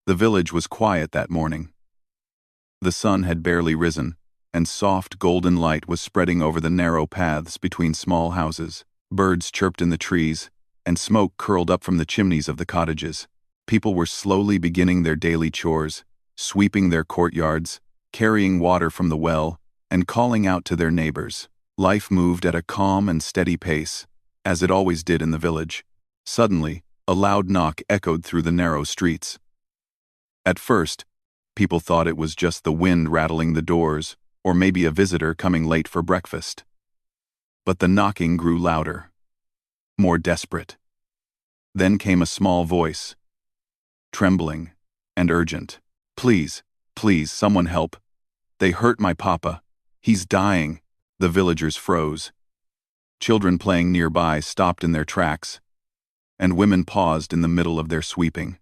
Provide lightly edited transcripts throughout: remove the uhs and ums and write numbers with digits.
The village was quiet that morning. The sun had barely risen, and soft golden light was spreading over the narrow paths between small houses. Birds chirped in the trees, and smoke curled up from the chimneys of the cottages. People were slowly beginning their daily chores, sweeping their courtyards, carrying water from the well, and calling out to their neighbors. Life moved at a calm and steady pace, as it always did in the village. Suddenly, a loud knock echoed through the narrow streets. At first, people thought it was just the wind rattling the doors, or maybe a visitor coming late for breakfast. But the knocking grew louder, more desperate. Then came a small voice, trembling and urgent. "Please, please, someone help. They hurt my papa. He's dying." The villagers froze. Children playing nearby stopped in their tracks, and women paused in the middle of their sweeping.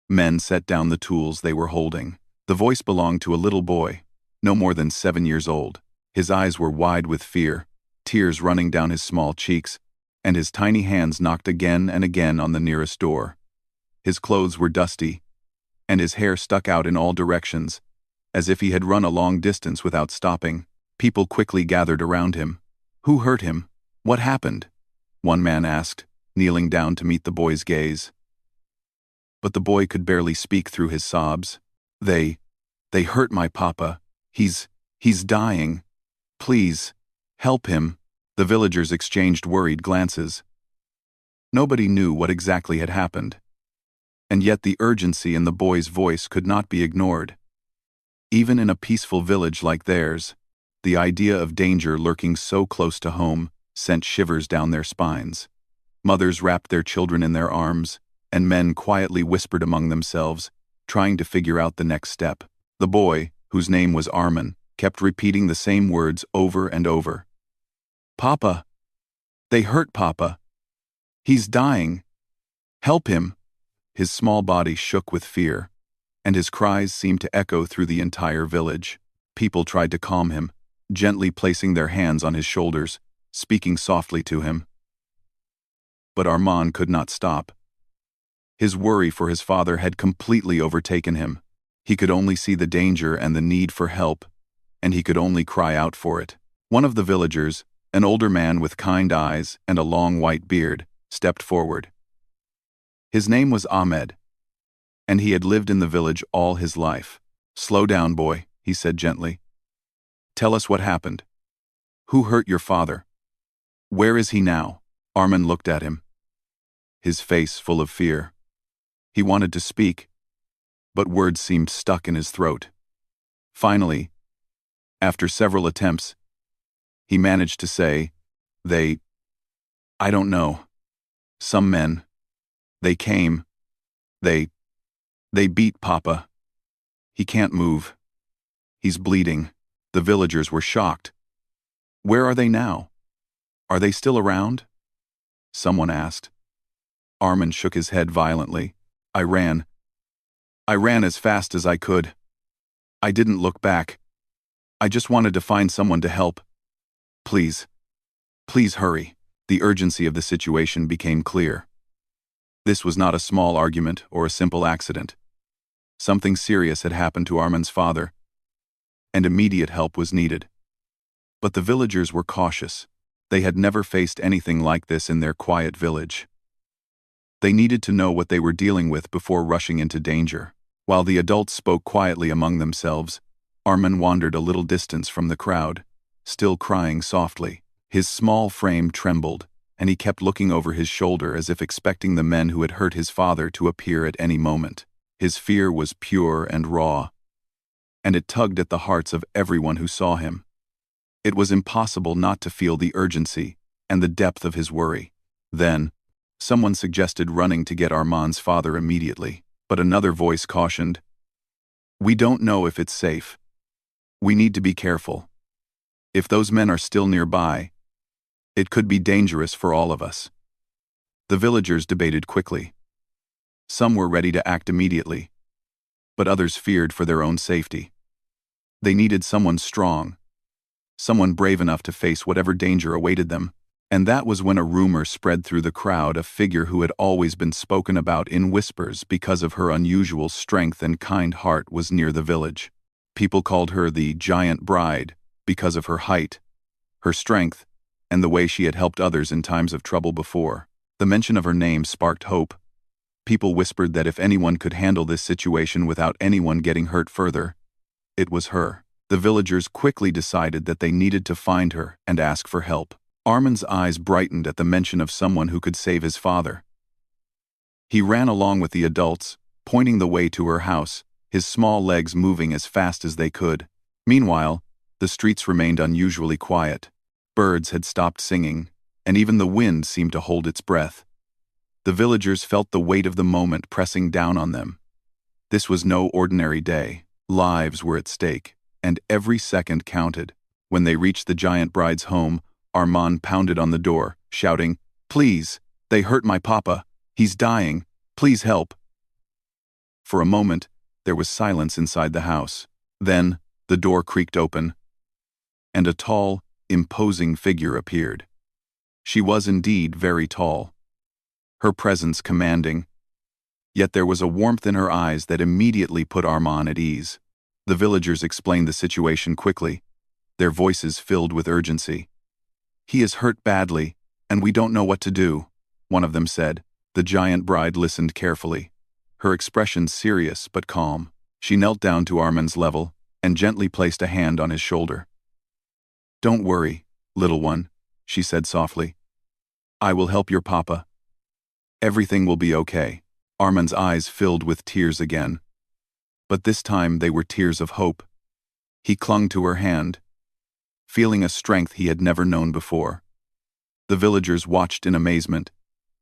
Men set down the tools they were holding. The voice belonged to a little boy, no more than 7 years old. His eyes were wide with fear, tears running down his small cheeks, and his tiny hands knocked again and again on the nearest door. His clothes were dusty, and his hair stuck out in all directions, as if he had run a long distance without stopping. People quickly gathered around him. "Who hurt him? What happened?" one man asked, kneeling down to meet the boy's gaze. But the boy could barely speak through his sobs. They hurt my papa. He's dying. Please, help him." The villagers exchanged worried glances. Nobody knew what exactly had happened, and yet the urgency in the boy's voice could not be ignored. Even in a peaceful village like theirs, the idea of danger lurking so close to home sent shivers down their spines. Mothers wrapped their children in their arms, and men quietly whispered among themselves, trying to figure out the next step. The boy, whose name was Armin, kept repeating the same words over and over. "Papa! They hurt Papa! He's dying! Help him!" His small body shook with fear, and his cries seemed to echo through the entire village. People tried to calm him, gently placing their hands on his shoulders, speaking softly to him. But Armand could not stop. His worry for his father had completely overtaken him. He could only see the danger and the need for help, and he could only cry out for it. One of the villagers, an older man with kind eyes and a long white beard, stepped forward. His name was Ahmed, and he had lived in the village all his life. "Slow down, boy," he said gently. "Tell us what happened. Who hurt your father? Where is he now?" Armin looked at him, his face full of fear. He wanted to speak, but words seemed stuck in his throat. Finally, after several attempts, he managed to say, I don't know. Some men. They came. They beat Papa. He can't move. He's bleeding." The villagers were shocked. "Where are they now? Are they still around?" someone asked. Armin shook his head violently. I ran as fast as I could. I didn't look back. I just wanted to find someone to help. Please hurry." The urgency of the situation became clear. This was not a small argument or a simple accident. Something serious had happened to Armin's father, and immediate help was needed. But the villagers were cautious. They had never faced anything like this in their quiet village. They needed to know what they were dealing with before rushing into danger. While the adults spoke quietly among themselves, Armin wandered a little distance from the crowd, still crying softly. His small frame trembled, and he kept looking over his shoulder as if expecting the men who had hurt his father to appear at any moment. His fear was pure and raw, and it tugged at the hearts of everyone who saw him. It was impossible not to feel the urgency and the depth of his worry. Then, someone suggested running to get Armand's father immediately, but another voice cautioned, "We don't know if it's safe. We need to be careful. If those men are still nearby, it could be dangerous for all of us." The villagers debated quickly. Some were ready to act immediately, but others feared for their own safety. They needed someone strong, someone brave enough to face whatever danger awaited them. And that was when a rumor spread through the crowd. A figure who had always been spoken about in whispers because of her unusual strength and kind heart was near the village. People called her the Giant Bride because of her height, her strength, and the way she had helped others in times of trouble before. The mention of her name sparked hope. People whispered that if anyone could handle this situation without anyone getting hurt further, it was her. The villagers quickly decided that they needed to find her and ask for help. Armin's eyes brightened at the mention of someone who could save his father. He ran along with the adults, pointing the way to her house, his small legs moving as fast as they could. Meanwhile, the streets remained unusually quiet. Birds had stopped singing, and even the wind seemed to hold its breath. The villagers felt the weight of the moment pressing down on them. This was no ordinary day. Lives were at stake, and every second counted. When they reached the Giant Bride's home, Armand pounded on the door, shouting, "Please, they hurt my papa. He's dying. Please help." For a moment, there was silence inside the house. Then, the door creaked open, and a tall, imposing figure appeared. She was indeed very tall, her presence commanding, yet there was a warmth in her eyes that immediately put Armand at ease. The villagers explained the situation quickly, their voices filled with urgency. "He is hurt badly, and we don't know what to do," one of them said. The Giant Bride listened carefully, her expression serious but calm. She knelt down to Armand's level and gently placed a hand on his shoulder. "Don't worry, little one," she said softly. "I will help your papa. Everything will be okay." Armand's eyes filled with tears again, but this time they were tears of hope. He clung to her hand, feeling a strength he had never known before. The villagers watched in amazement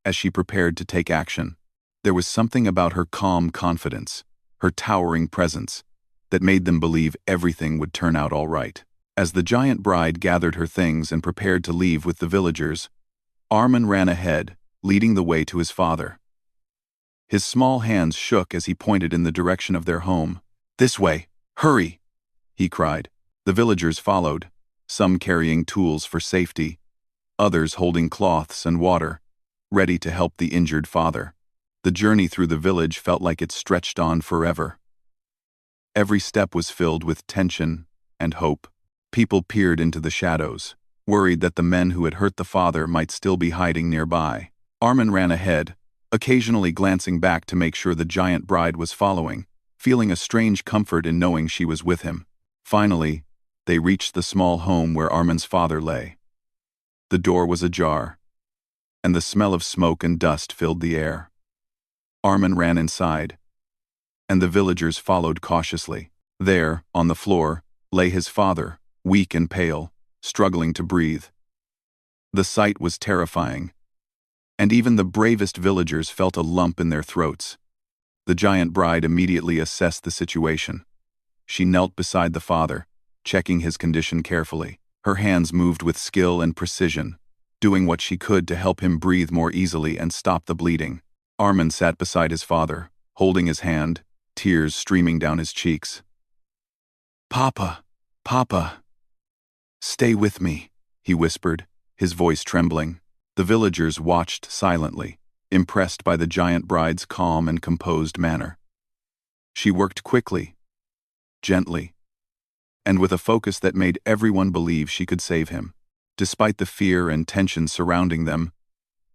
as she prepared to take action. There was something about her calm confidence, her towering presence, that made them believe everything would turn out all right. As the Giant Bride gathered her things and prepared to leave with the villagers, Armand ran ahead, leading the way to his father. His small hands shook as he pointed in the direction of their home. "This way! Hurry!" he cried. The villagers followed, some carrying tools for safety, others holding cloths and water, ready to help the injured father. The journey through the village felt like it stretched on forever. Every step was filled with tension and hope. People peered into the shadows, worried that the men who had hurt the father might still be hiding nearby. Armand ran ahead, occasionally glancing back to make sure the Giant Bride was following, feeling a strange comfort in knowing she was with him. Finally, they reached the small home where Armand's father lay. The door was ajar, and the smell of smoke and dust filled the air. Armand ran inside, and the villagers followed cautiously. There, on the floor, lay his father, weak and pale, struggling to breathe. The sight was terrifying, and even the bravest villagers felt a lump in their throats. The Giant Bride immediately assessed the situation. She knelt beside the father, checking his condition carefully. Her hands moved with skill and precision, doing what she could to help him breathe more easily and stop the bleeding. Armand sat beside his father, holding his hand, tears streaming down his cheeks. "Papa, Papa, stay with me," he whispered, his voice trembling. The villagers watched silently, impressed by the Giant Bride's calm and composed manner. She worked quickly, gently, and with a focus that made everyone believe she could save him. Despite the fear and tension surrounding them,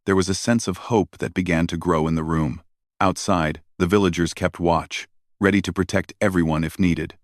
there was a sense of hope that began to grow in the room. Outside, the villagers kept watch, ready to protect everyone if needed.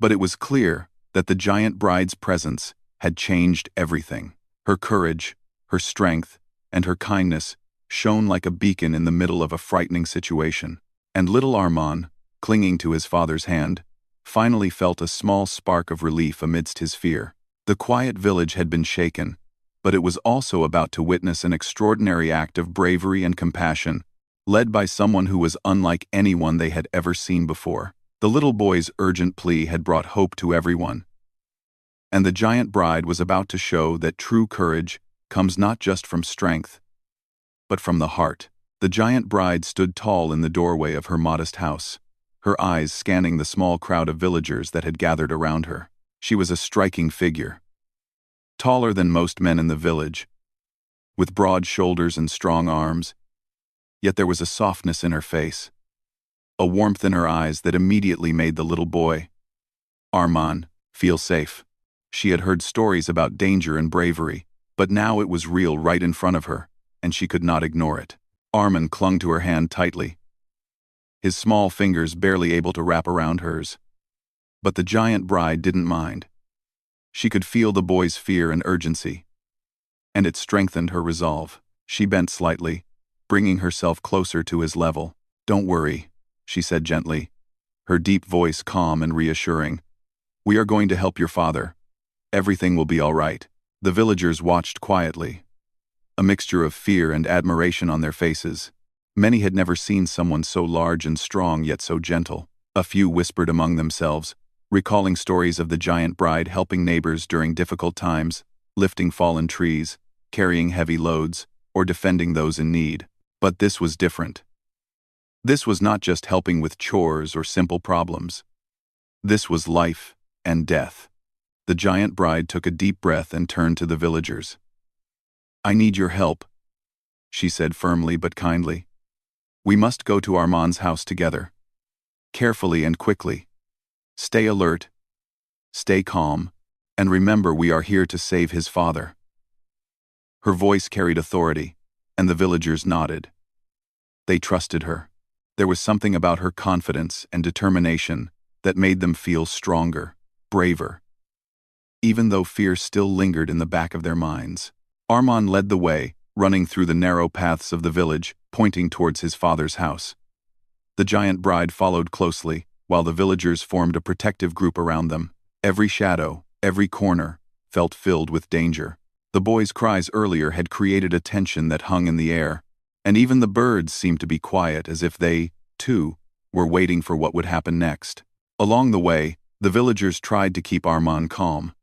But it was clear that the Giant Bride's presence had changed everything. Her courage, her strength, and her kindness shone like a beacon in the middle of a frightening situation. And little Armand, clinging to his father's hand, finally felt a small spark of relief amidst his fear. The quiet village had been shaken, but it was also about to witness an extraordinary act of bravery and compassion, led by someone who was unlike anyone they had ever seen before. The little boy's urgent plea had brought hope to everyone, and the Giant Bride was about to show that true courage comes not just from strength, but from the heart. The Giant Bride stood tall in the doorway of her modest house, her eyes scanning the small crowd of villagers that had gathered around her. She was a striking figure. Taller than most men in the village, with broad shoulders and strong arms, yet there was a softness in her face, a warmth in her eyes that immediately made the little boy, Arman, feel safe. She had heard stories about danger and bravery, but now it was real right in front of her, and she could not ignore it. Arman clung to her hand tightly, his small fingers barely able to wrap around hers. But the giant bride didn't mind. She could feel the boy's fear and urgency, and it strengthened her resolve. She bent slightly, bringing herself closer to his level. "Don't worry," she said gently, her deep voice calm and reassuring. "We are going to help your father. Everything will be all right." The villagers watched quietly, a mixture of fear and admiration on their faces. Many had never seen someone so large and strong yet so gentle. A few whispered among themselves, recalling stories of the giant bride helping neighbors during difficult times, lifting fallen trees, carrying heavy loads, or defending those in need. But this was different. This was not just helping with chores or simple problems. This was life and death. The giant bride took a deep breath and turned to the villagers. "I need your help," she said firmly but kindly. "We must go to Arman's house together. Carefully and quickly. Stay alert, stay calm, and remember we are here to save his father." Her voice carried authority, and the villagers nodded. They trusted her. There was something about her confidence and determination that made them feel stronger, braver, even though fear still lingered in the back of their minds. Arman led the way, running through the narrow paths of the village, pointing towards his father's house. The giant bride followed closely, while the villagers formed a protective group around them. Every shadow, every corner, felt filled with danger. The boy's cries earlier had created a tension that hung in the air, and even the birds seemed to be quiet as if they, too, were waiting for what would happen next. Along the way, the villagers tried to keep Arman calm.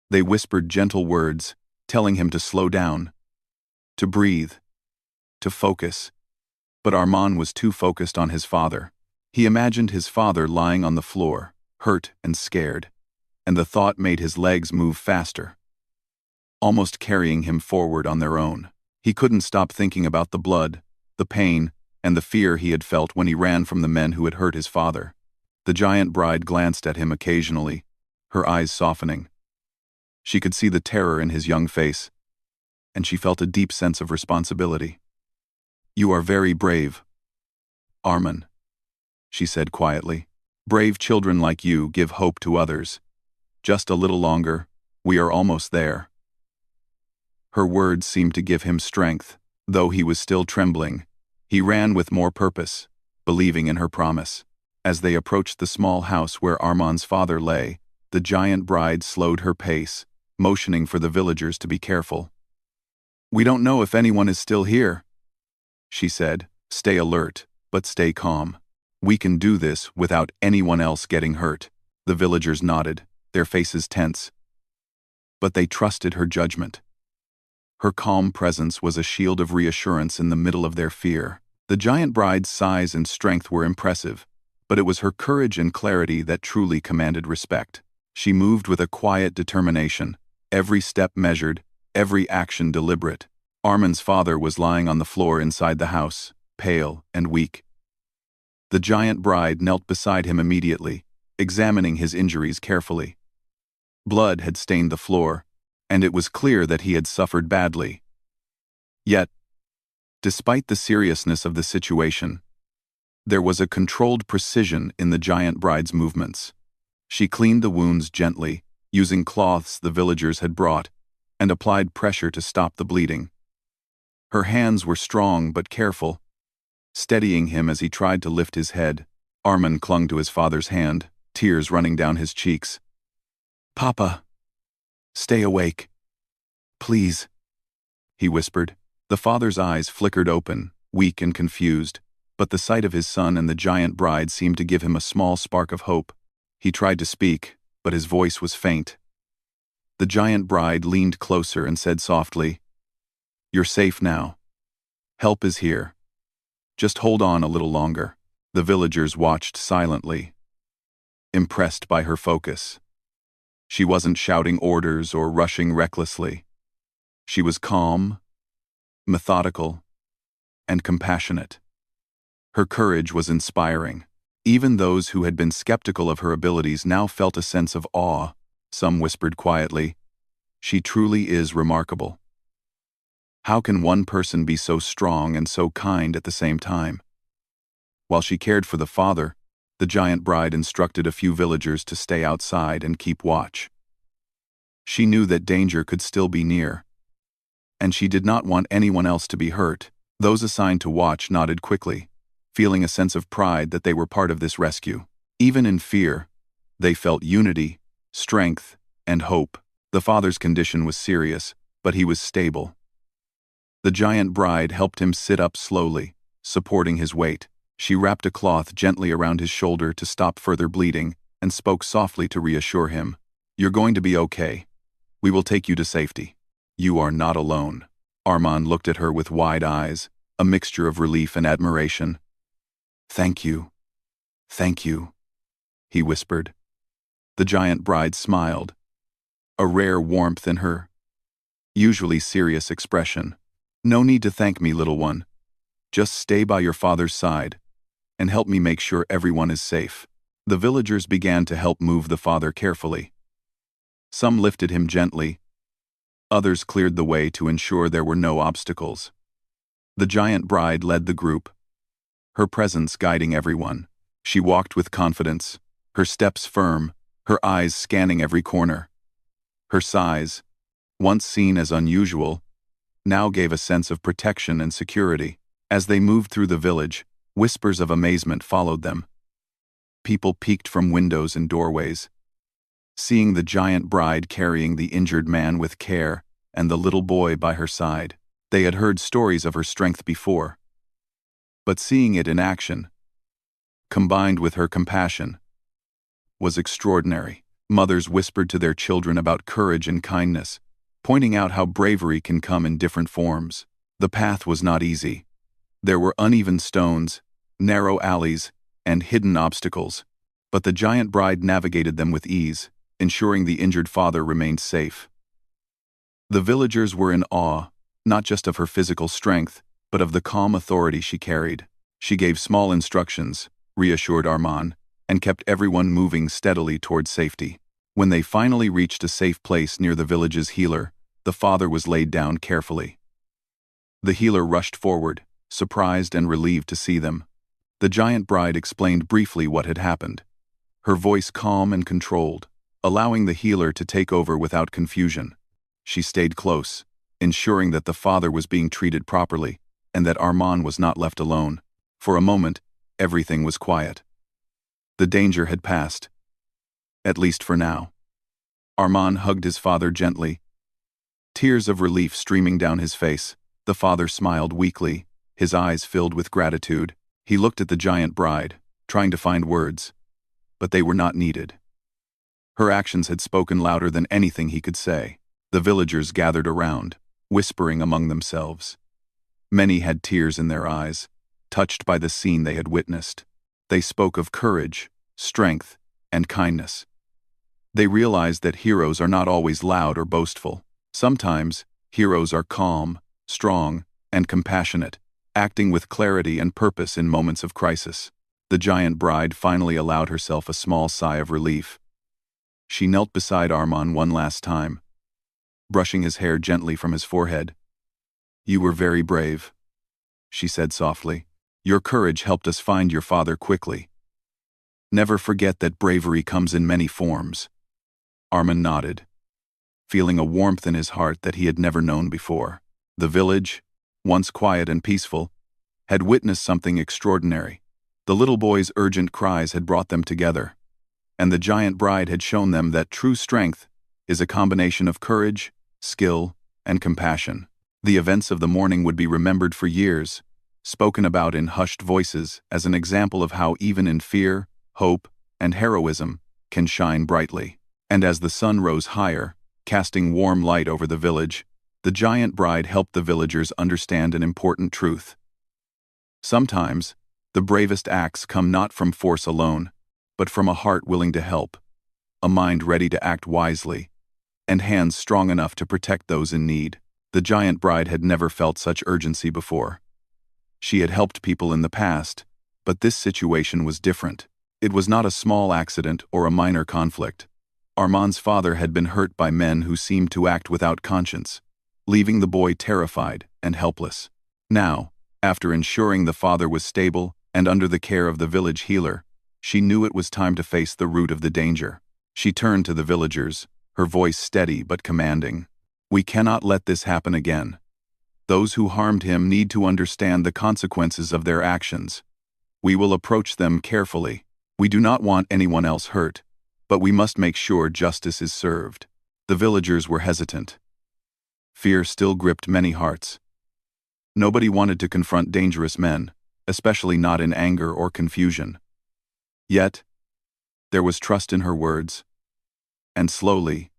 They whispered gentle words, telling him to slow down, to breathe, to focus. But Arman was too focused on his father. He imagined his father lying on the floor, hurt and scared, and the thought made his legs move faster, almost carrying him forward on their own. He couldn't stop thinking about the blood, the pain, and the fear he had felt when he ran from the men who had hurt his father. The giant bride glanced at him occasionally, her eyes softening. She could see the terror in his young face, and she felt a deep sense of responsibility. "You are very brave, Arman," she said quietly. "Brave children like you give hope to others. Just a little longer, we are almost there." Her words seemed to give him strength, though he was still trembling. He ran with more purpose, believing in her promise. As they approached the small house where Arman's father lay, the giant bride slowed her pace, motioning for the villagers to be careful. "We don't know if anyone is still here," she said. "Stay alert, but stay calm. We can do this without anyone else getting hurt." The villagers nodded, their faces tense. But they trusted her judgment. Her calm presence was a shield of reassurance in the middle of their fear. The giant bride's size and strength were impressive, but it was her courage and clarity that truly commanded respect. She moved with a quiet determination, every step measured, every action deliberate. Arman's father was lying on the floor inside the house, pale and weak. The giant bride knelt beside him immediately, examining his injuries carefully. Blood had stained the floor, and it was clear that he had suffered badly. Yet, despite the seriousness of the situation, there was a controlled precision in the giant bride's movements. She cleaned the wounds gently, using cloths the villagers had brought, and applied pressure to stop the bleeding. Her hands were strong but careful, steadying him as he tried to lift his head. Arman clung to his father's hand, tears running down his cheeks. "Papa, stay awake. Please," he whispered. The father's eyes flickered open, weak and confused, but the sight of his son and the giant bride seemed to give him a small spark of hope. He tried to speak, but his voice was faint. The giant bride leaned closer and said softly, "You're safe now. Help is here. Just hold on a little longer." The villagers watched silently, impressed by her focus. She wasn't shouting orders or rushing recklessly. She was calm, methodical, and compassionate. Her courage was inspiring. Even those who had been skeptical of her abilities now felt a sense of awe. Some whispered quietly, "She truly is remarkable. How can one person be so strong and so kind at the same time?" While she cared for the father, the giant bride instructed a few villagers to stay outside and keep watch. She knew that danger could still be near, and she did not want anyone else to be hurt. Those assigned to watch nodded quickly, feeling a sense of pride that they were part of this rescue. Even in fear, they felt unity, strength, and hope. The father's condition was serious, but he was stable. The giant bride helped him sit up slowly, supporting his weight. She wrapped a cloth gently around his shoulder to stop further bleeding and spoke softly to reassure him. "You're going to be okay. We will take you to safety. You are not alone." Armand looked at her with wide eyes, a mixture of relief and admiration. "Thank you. Thank you," he whispered. The giant bride smiled, a rare warmth in her usually serious expression. "No need to thank me, little one. Just stay by your father's side and help me make sure everyone is safe." The villagers began to help move the father carefully. Some lifted him gently. Others cleared the way to ensure there were no obstacles. The giant bride led the group, her presence guiding everyone. She walked with confidence, her steps firm, her eyes scanning every corner. Her size, once seen as unusual, now gave a sense of protection and security. As they moved through the village, whispers of amazement followed them. People peeked from windows and doorways, seeing the giant bride carrying the injured man with care and the little boy by her side. They had heard stories of her strength before, but seeing it in action, combined with her compassion, was extraordinary. Mothers whispered to their children about courage and kindness, pointing out how bravery can come in different forms. The path was not easy. There were uneven stones, narrow alleys, and hidden obstacles, but the giant bride navigated them with ease, ensuring the injured father remained safe. The villagers were in awe, not just of her physical strength, but of the calm authority she carried. She gave small instructions, reassured Armand, and kept everyone moving steadily toward safety. When they finally reached a safe place near the village's healer, the father was laid down carefully. The healer rushed forward, surprised and relieved to see them. The giant bride explained briefly what had happened, her voice calm and controlled, allowing the healer to take over without confusion. She stayed close, ensuring that the father was being treated properly and that Armand was not left alone. For a moment, everything was quiet. The danger had passed, at least for now. Armand hugged his father gently, tears of relief streaming down his face. The father smiled weakly, his eyes filled with gratitude. He looked at the giant bride, trying to find words, but they were not needed. Her actions had spoken louder than anything he could say. The villagers gathered around, whispering among themselves. Many had tears in their eyes, touched by the scene they had witnessed. They spoke of courage, strength, and kindness. They realized that heroes are not always loud or boastful. Sometimes, heroes are calm, strong, and compassionate, acting with clarity and purpose in moments of crisis. The giant bride finally allowed herself a small sigh of relief. She knelt beside Armand one last time, brushing his hair gently from his forehead. "You were very brave," she said softly. "Your courage helped us find your father quickly. Never forget that bravery comes in many forms." Armand nodded, feeling a warmth in his heart that he had never known before. The village, once quiet and peaceful, had witnessed something extraordinary. The little boy's urgent cries had brought them together, and the giant bride had shown them that true strength is a combination of courage, skill, and compassion. The events of the morning would be remembered for years, spoken about in hushed voices as an example of how even in fear, hope, and heroism can shine brightly. And as the sun rose higher, casting warm light over the village, the giant bride helped the villagers understand an important truth. Sometimes, the bravest acts come not from force alone, but from a heart willing to help, a mind ready to act wisely, and hands strong enough to protect those in need. The giant bride had never felt such urgency before. She had helped people in the past, but this situation was different. It was not a small accident or a minor conflict. Armand's father had been hurt by men who seemed to act without conscience, leaving the boy terrified and helpless. Now, after ensuring the father was stable and under the care of the village healer, she knew it was time to face the root of the danger. She turned to the villagers, her voice steady but commanding. "We cannot let this happen again. Those who harmed him need to understand the consequences of their actions. We will approach them carefully. We do not want anyone else hurt, but we must make sure justice is served." The villagers were hesitant. Fear still gripped many hearts. Nobody wanted to confront dangerous men, especially not in anger or confusion. Yet, there was trust in her words. And slowly,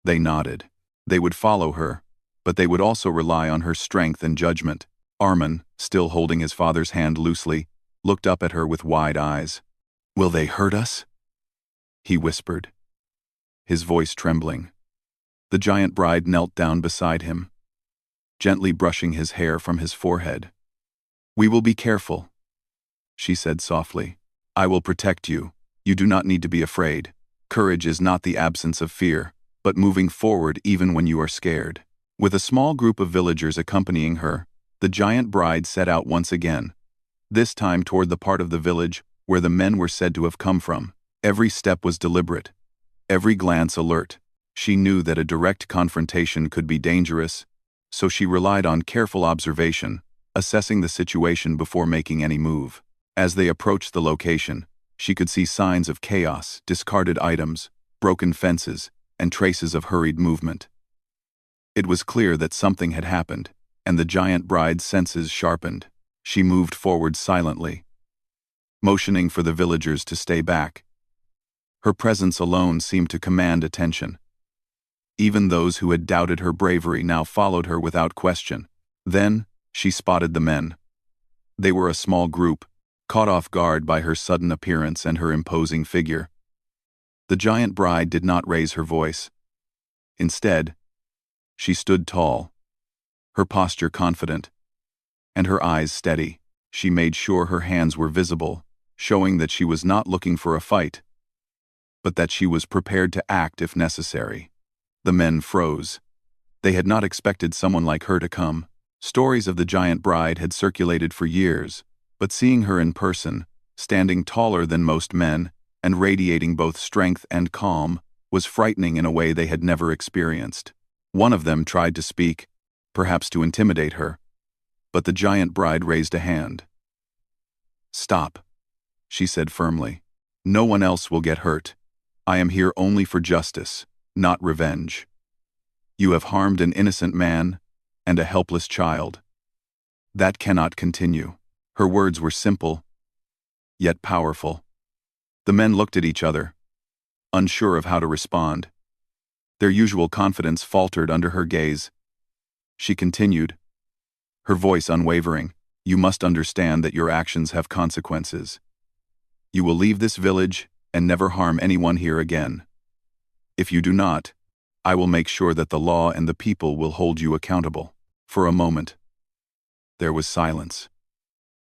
they nodded. They would follow her, but they would also rely on her strength and judgment. Armand, still holding his father's hand loosely, looked up at her with wide eyes. "Will they hurt us?" he whispered, his voice trembling. The giant bride knelt down beside him, gently brushing his hair from his forehead. "We will be careful," she said softly. "I will protect you. You do not need to be afraid. Courage is not the absence of fear, but moving forward even when you are scared." With a small group of villagers accompanying her, the giant bride set out once again, this time toward the part of the village where the men were said to have come from. Every step was deliberate, every glance alert. She knew that a direct confrontation could be dangerous, so she relied on careful observation, assessing the situation before making any move. As they approached the location, she could see signs of chaos, discarded items, broken fences, and traces of hurried movement. It was clear that something had happened, and the giant bride's senses sharpened. She moved forward silently, motioning for the villagers to stay back. Her presence alone seemed to command attention. Even those who had doubted her bravery now followed her without question. Then, she spotted the men. They were a small group, caught off guard by her sudden appearance and her imposing figure. The giant bride did not raise her voice. Instead, she stood tall, her posture confident, and her eyes steady. She made sure her hands were visible, showing that she was not looking for a fight, but that she was prepared to act if necessary. The men froze. They had not expected someone like her to come. Stories of the giant bride had circulated for years, but seeing her in person, standing taller than most men, and radiating both strength and calm, was frightening in a way they had never experienced. One of them tried to speak, perhaps to intimidate her, but the giant bride raised a hand. "Stop," she said firmly. "No one else will get hurt. I am here only for justice, not revenge. You have harmed an innocent man and a helpless child. That cannot continue." Her words were simple, yet powerful. The men looked at each other, unsure of how to respond. Their usual confidence faltered under her gaze. She continued, her voice unwavering. "You must understand that your actions have consequences. You will leave this village and never harm anyone here again. If you do not, I will make sure that the law and the people will hold you accountable." For a moment, there was silence.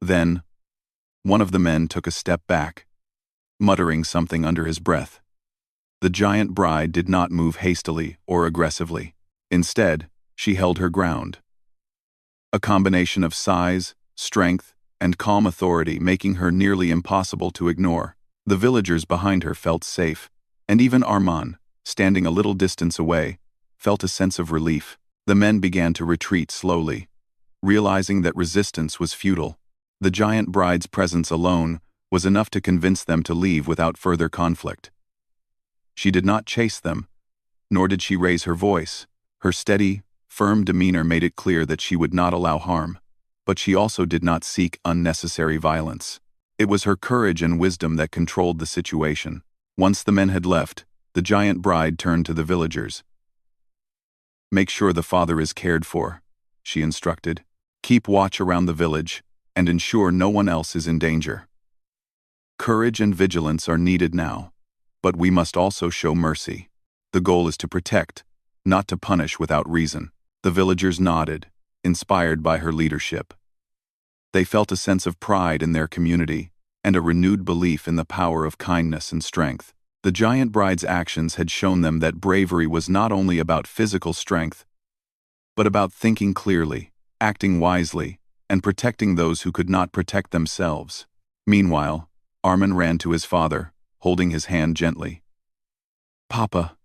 Then, one of the men took a step back, muttering something under his breath. The giant bride did not move hastily or aggressively. Instead, she held her ground. A combination of size, strength, and calm authority making her nearly impossible to ignore. The villagers behind her felt safe, and even Armand, standing a little distance away, felt a sense of relief. The men began to retreat slowly, realizing that resistance was futile. The giant bride's presence alone was enough to convince them to leave without further conflict. She did not chase them, nor did she raise her voice. Her steady, firm demeanor made it clear that she would not allow harm, but she also did not seek unnecessary violence. It was her courage and wisdom that controlled the situation. Once the men had left, the giant bride turned to the villagers. "Make sure the father is cared for," she instructed. "Keep watch around the village, and ensure no one else is in danger. Courage and vigilance are needed now, but we must also show mercy. The goal is to protect, not to punish without reason." The villagers nodded, inspired by her leadership. They felt a sense of pride in their community and a renewed belief in the power of kindness and strength. The giant bride's actions had shown them that bravery was not only about physical strength, but about thinking clearly, acting wisely, and protecting those who could not protect themselves. Meanwhile, Armin ran to his father, holding his hand gently. "Papa,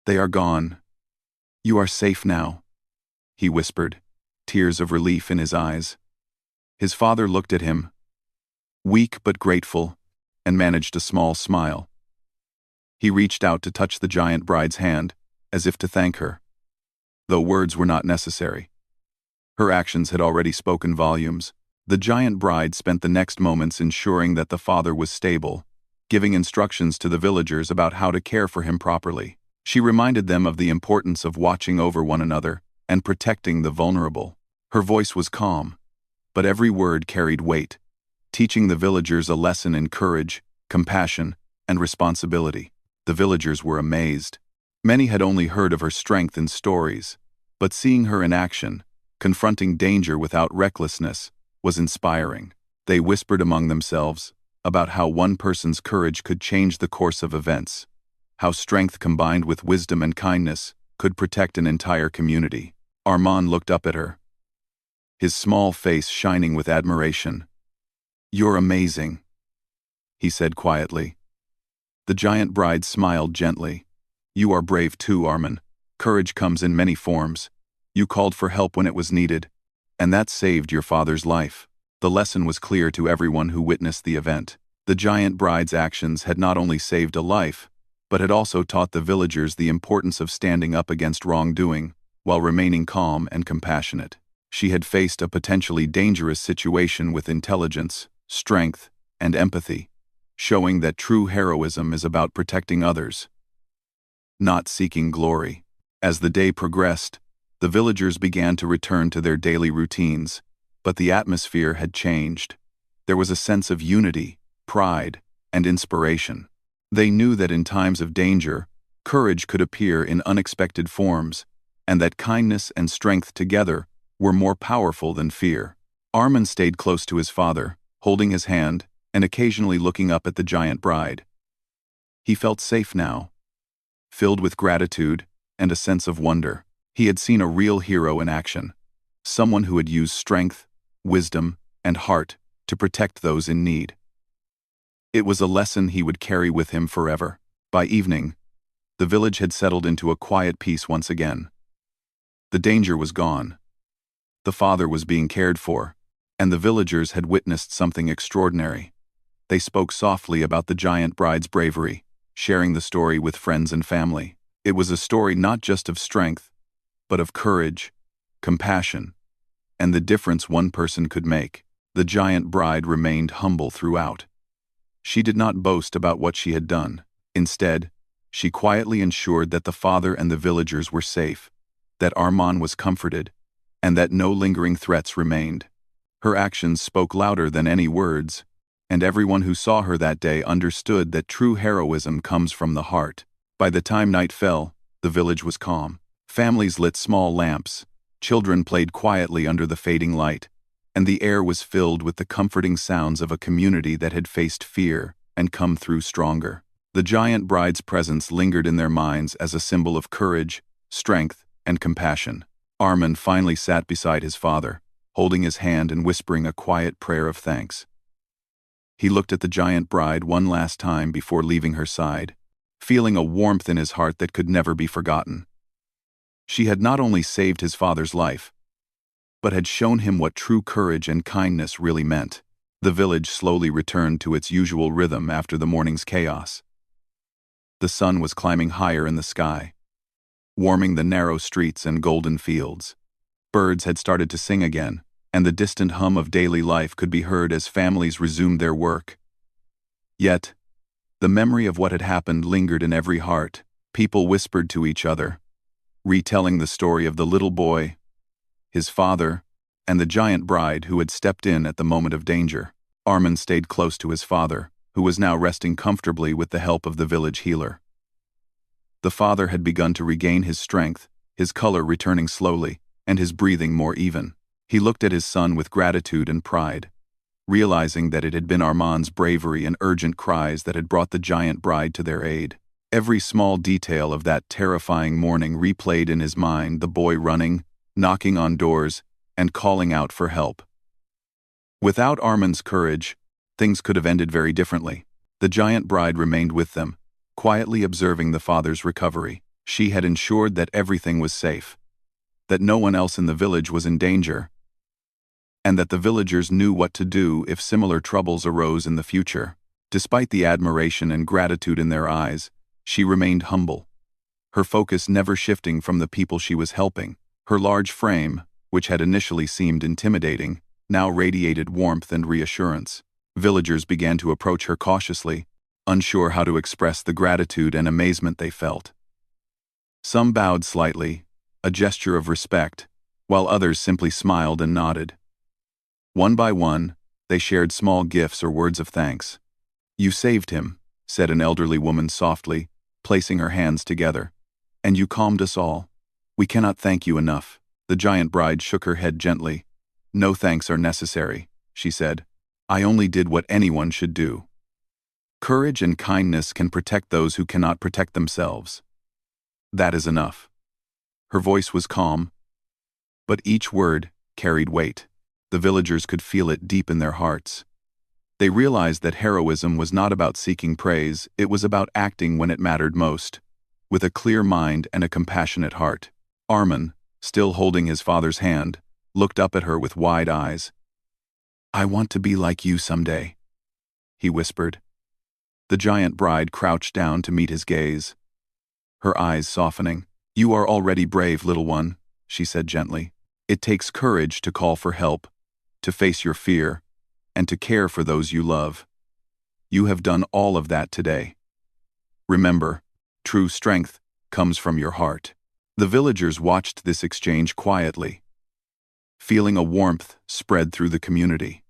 they are gone. You are safe now," he whispered, tears of relief in his eyes. His father looked at him, weak but grateful, and managed a small smile. He reached out to touch the giant bride's hand, as if to thank her, though words were not necessary. Her actions had already spoken volumes. The giant bride spent the next moments ensuring that the father was stable, giving instructions to the villagers about how to care for him properly. She reminded them of the importance of watching over one another and protecting the vulnerable. Her voice was calm, but every word carried weight, teaching the villagers a lesson in courage, compassion, and responsibility. The villagers were amazed. Many had only heard of her strength in stories, but seeing her in action, confronting danger without recklessness, was inspiring. They whispered among themselves about how one person's courage could change the course of events, how strength combined with wisdom and kindness could protect an entire community. Armand looked up at her, his small face shining with admiration. "You're amazing," he said quietly. The giant bride smiled gently. "You are brave too, Armin. Courage comes in many forms. You called for help when it was needed, and that saved your father's life." The lesson was clear to everyone who witnessed the event. The giant bride's actions had not only saved a life, but had also taught the villagers the importance of standing up against wrongdoing while remaining calm and compassionate. She had faced a potentially dangerous situation with intelligence, strength, and empathy, showing that true heroism is about protecting others, not seeking glory. As the day progressed, the villagers began to return to their daily routines, but the atmosphere had changed. There was a sense of unity, pride, and inspiration. They knew that in times of danger, courage could appear in unexpected forms, and that kindness and strength together were more powerful than fear. Armin stayed close to his father, holding his hand and occasionally looking up at the giant bride. He felt safe now, filled with gratitude and a sense of wonder. He had seen a real hero in action, someone who had used strength, wisdom, and heart to protect those in need. It was a lesson he would carry with him forever. By evening, the village had settled into a quiet peace once again. The danger was gone. The father was being cared for, and the villagers had witnessed something extraordinary. They spoke softly about the giant bride's bravery, sharing the story with friends and family. It was a story not just of strength, but of courage, compassion, and the difference one person could make. The giant bride remained humble throughout. She did not boast about what she had done. Instead, she quietly ensured that the father and the villagers were safe, that Armand was comforted, and that no lingering threats remained. Her actions spoke louder than any words, and everyone who saw her that day understood that true heroism comes from the heart. By the time night fell, the village was calm. Families lit small lamps, children played quietly under the fading light, and the air was filled with the comforting sounds of a community that had faced fear and come through stronger. The giant bride's presence lingered in their minds as a symbol of courage, strength, and compassion. Armin finally sat beside his father, holding his hand and whispering a quiet prayer of thanks. He looked at the giant bride one last time before leaving her side, feeling a warmth in his heart that could never be forgotten. She had not only saved his father's life, but had shown him what true courage and kindness really meant. The village slowly returned to its usual rhythm after the morning's chaos. The sun was climbing higher in the sky, warming the narrow streets and golden fields. Birds had started to sing again, and the distant hum of daily life could be heard as families resumed their work. Yet, the memory of what had happened lingered in every heart. People whispered to each other, retelling the story of the little boy, his father, and the giant bride who had stepped in at the moment of danger. Armin stayed close to his father, who was now resting comfortably with the help of the village healer. The father had begun to regain his strength, his color returning slowly, and his breathing more even. He looked at his son with gratitude and pride, realizing that it had been Armand's bravery and urgent cries that had brought the giant bride to their aid. Every small detail of that terrifying morning replayed in his mind, the boy running, knocking on doors, and calling out for help. Without Armand's courage, things could have ended very differently. The giant bride remained with them, quietly observing the father's recovery. She had ensured that everything was safe, that no one else in the village was in danger, and that the villagers knew what to do if similar troubles arose in the future. Despite the admiration and gratitude in their eyes, she remained humble, her focus never shifting from the people she was helping. Her large frame, which had initially seemed intimidating, now radiated warmth and reassurance. Villagers began to approach her cautiously, unsure how to express the gratitude and amazement they felt. Some bowed slightly, a gesture of respect, while others simply smiled and nodded. One by one, they shared small gifts or words of thanks. "You saved him," said an elderly woman softly, placing her hands together. "And you calmed us all. We cannot thank you enough." The giant bride shook her head gently. "No thanks are necessary," she said. "I only did what anyone should do. Courage and kindness can protect those who cannot protect themselves. That is enough." Her voice was calm, but each word carried weight. The villagers could feel it deep in their hearts. They realized that heroism was not about seeking praise, it was about acting when it mattered most, with a clear mind and a compassionate heart. Armand, still holding his father's hand, looked up at her with wide eyes. "I want to be like you someday," he whispered. The giant bride crouched down to meet his gaze, her eyes softening. "You are already brave, little one," she said gently. "It takes courage to call for help, to face your fear, and to care for those you love. You have done all of that today. Remember, true strength comes from your heart." The villagers watched this exchange quietly, feeling a warmth spread through the community.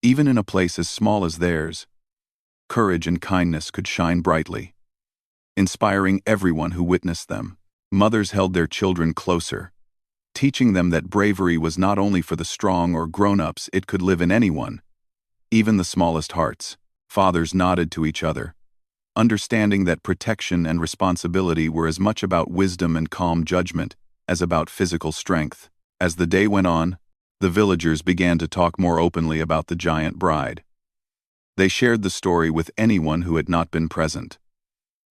Even in a place as small as theirs, courage and kindness could shine brightly, inspiring everyone who witnessed them. Mothers held their children closer, teaching them that bravery was not only for the strong or grown-ups, it could live in anyone, even the smallest hearts. Fathers nodded to each other, understanding that protection and responsibility were as much about wisdom and calm judgment as about physical strength. As the day went on, the villagers began to talk more openly about the giant bride. They shared the story with anyone who had not been present,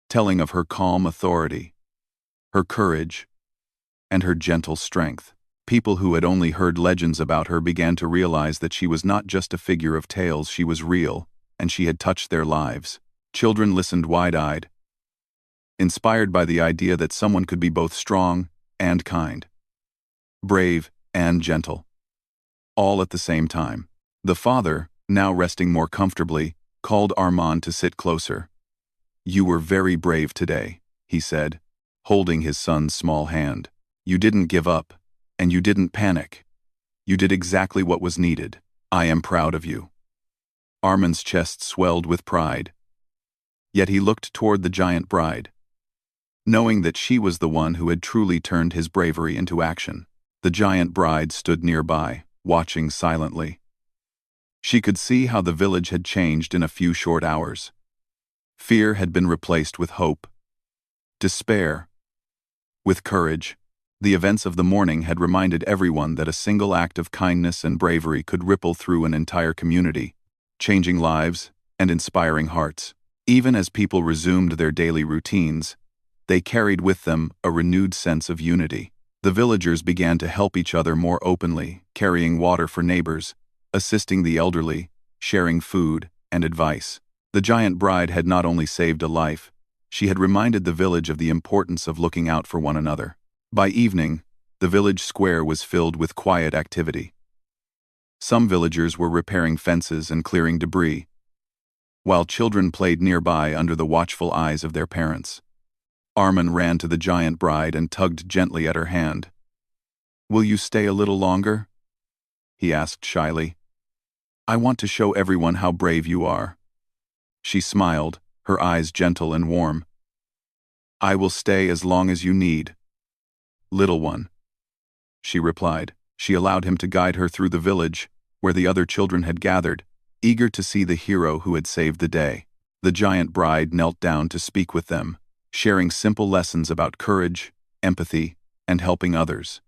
telling of her calm authority, her courage, and her gentle strength. People who had only heard legends about her began to realize that she was not just a figure of tales, she was real, and she had touched their lives. Children listened wide-eyed, inspired by the idea that someone could be both strong and kind, brave and gentle, all at the same time. The father, now resting more comfortably, called Armand to sit closer. "You were very brave today," he said, holding his son's small hand. "You didn't give up, and you didn't panic. You did exactly what was needed. I am proud of you." Armand's chest swelled with pride. Yet he looked toward the giant bride, knowing that she was the one who had truly turned his bravery into action. The giant bride stood nearby, watching silently. She could see how the village had changed in a few short hours. Fear had been replaced with hope, despair with courage. The events of the morning had reminded everyone that a single act of kindness and bravery could ripple through an entire community, changing lives and inspiring hearts. Even as people resumed their daily routines, they carried with them a renewed sense of unity. The villagers began to help each other more openly, carrying water for neighbors, assisting the elderly, sharing food and advice. The giant bride had not only saved a life, she had reminded the village of the importance of looking out for one another. By evening, the village square was filled with quiet activity. Some villagers were repairing fences and clearing debris, while children played nearby under the watchful eyes of their parents. Armand ran to the giant bride and tugged gently at her hand. "Will you stay a little longer?" he asked shyly. "I want to show everyone how brave you are." She smiled, her eyes gentle and warm. "I will stay as long as you need, little one." she replied. She allowed him to guide her through the village, where the other children had gathered, eager to see the hero who had saved the day. The giant bride knelt down to speak with them, sharing simple lessons about courage, empathy, and helping others.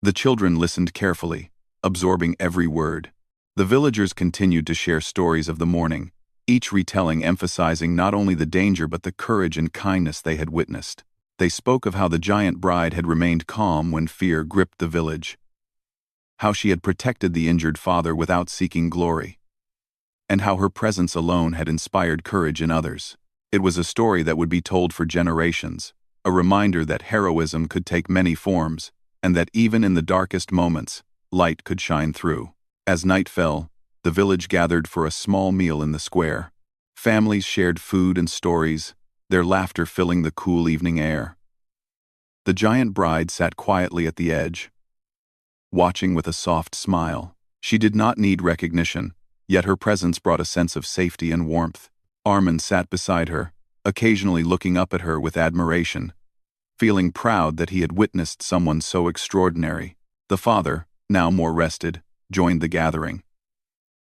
The children listened carefully, absorbing every word. The villagers continued to share stories of the morning, each retelling emphasizing not only the danger but the courage and kindness they had witnessed. They spoke of how the giant bride had remained calm when fear gripped the village, how she had protected the injured father without seeking glory, and how her presence alone had inspired courage in others. It was a story that would be told for generations, a reminder that heroism could take many forms, and that even in the darkest moments, light could shine through. As night fell, the village gathered for a small meal in the square. Families shared food and stories, their laughter filling the cool evening air. The giant bride sat quietly at the edge, watching with a soft smile. She did not need recognition, yet her presence brought a sense of safety and warmth. Armin sat beside her, occasionally looking up at her with admiration, feeling proud that he had witnessed someone so extraordinary. The father, now more rested, joined the gathering.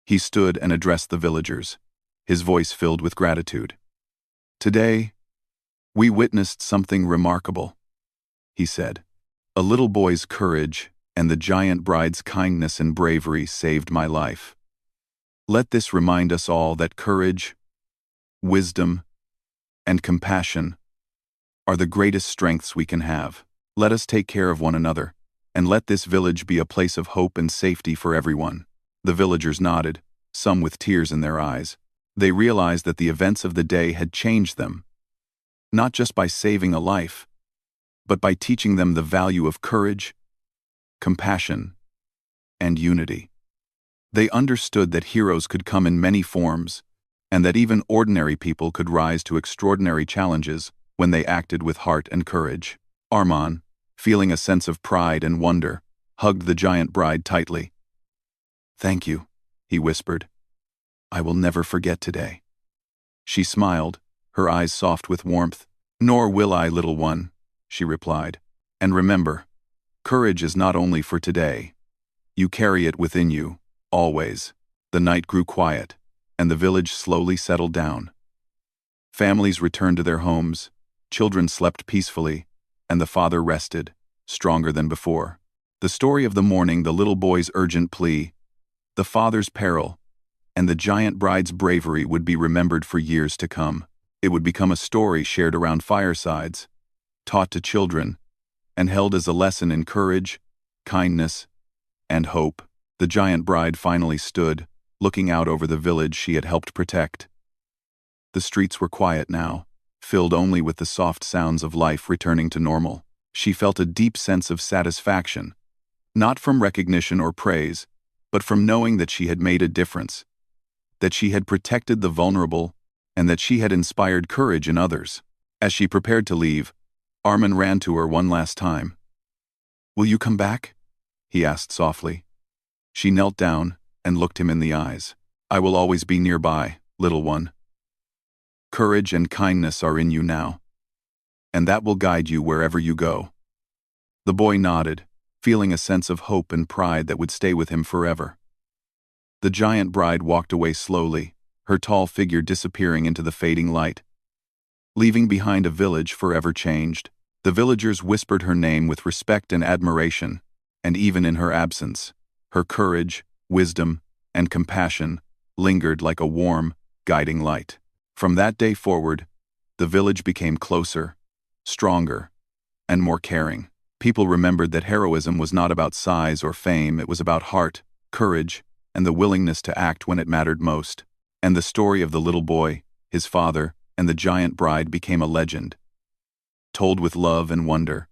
He stood and addressed the villagers, his voice filled with gratitude. "Today, we witnessed something remarkable," he said. "A little boy's courage and the giant bride's kindness and bravery saved my life. Let this remind us all that courage, wisdom, and compassion are the greatest strengths we can have. Let us take care of one another, and let this village be a place of hope and safety for everyone." The villagers nodded, some with tears in their eyes. They realized that the events of the day had changed them, not just by saving a life, but by teaching them the value of courage, compassion, and unity. They understood that heroes could come in many forms, and that even ordinary people could rise to extraordinary challenges when they acted with heart and courage. Armin, feeling a sense of pride and wonder, hugged the giant bride tightly. "Thank you," he whispered. "I will never forget today." She smiled, her eyes soft with warmth. "Nor will I, little one," she replied. "And remember, courage is not only for today. You carry it within you, always." The night grew quiet, and the village slowly settled down. Families returned to their homes, children slept peacefully, and the father rested, stronger than before. The story of the morning, the little boy's urgent plea, the father's peril, and the giant bride's bravery would be remembered for years to come. It would become a story shared around firesides, taught to children, and held as a lesson in courage, kindness, and hope. The giant bride finally stood, looking out over the village she had helped protect. The streets were quiet now, filled only with the soft sounds of life returning to normal. She felt a deep sense of satisfaction, not from recognition or praise, but from knowing that she had made a difference, that she had protected the vulnerable, and that she had inspired courage in others. As she prepared to leave, Armin ran to her one last time. "Will you come back?" he asked softly. She knelt down and looked him in the eyes. "I will always be nearby, little one. Courage and kindness are in you now, and that will guide you wherever you go." The boy nodded, feeling a sense of hope and pride that would stay with him forever. The giant bride walked away slowly, her tall figure disappearing into the fading light, leaving behind a village forever changed. The villagers whispered her name with respect and admiration, and even in her absence, her courage, wisdom, and compassion lingered like a warm, guiding light. From that day forward, the village became closer, stronger, and more caring. People remembered that heroism was not about size or fame, it was about heart, courage, and the willingness to act when it mattered most. And the story of the little boy, his father, and the giant bride became a legend, told with love and wonder,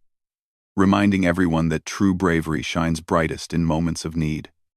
reminding everyone that true bravery shines brightest in moments of need.